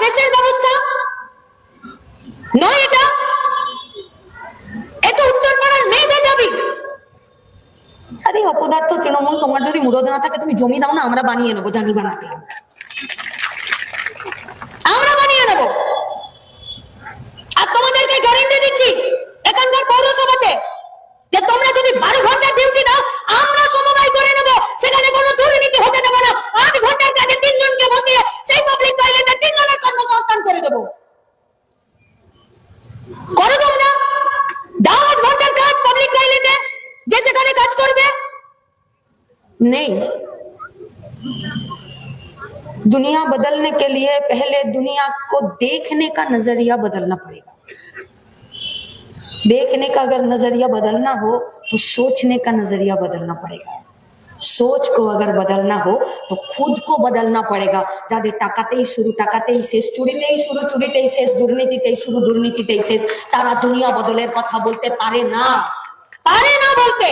দেশের ব্যবস্থা নয়, এটা উত্তরপাড়ার মেয়েদের দাবি। আরে অপদার্থ তৃণমূল, তোমার যদি মুরদ না থাকে তুমি জমি দাও না, আমরা বানিয়ে নেবো, জানি বানাতে, আমরা বানিয়ে নেবো। আর তোমাদেরকে গ্যারান্টি দিচ্ছি এখানকার পৌরসভাতে যে তোমরা যদি 12 ঘন্টা ডিউটি দাও আমরা সমবায় করে নেব, সেখানে কোনো দুর্নীতি হতে দেব না। 8 ঘন্টার কাজে 3 জনকে বসিয়ে সেই পাবলিক টয়লেটে 3 জনের কর্মসংস্থান করে দেব। করো তোমরা, দাও 8 ঘন্টার কাজ পাবলিক টয়লেটে, যে সেখানে কাজ করবে। नहीं, दुनिया बदलने के लिए पहले दुनिया को देखने का नजरिया बदलना पड़ेगा। देखने का अगर नजरिया बदलना हो तो सोचने का नजरिया बदलना पड़ेगा। सोच को अगर बदलना हो तो खुद को बदलना पड़ेगा। যাদের টাকাতেই শুরু টাকাতেই শেষ, চুরিতেই শুরু চুরিতেই শেষ, দুর্নীতিতেই শুরু দুর্নীতিতেই শেষ, তারা দুনিয়া বদলের কথা বলতে পারে না বলতে।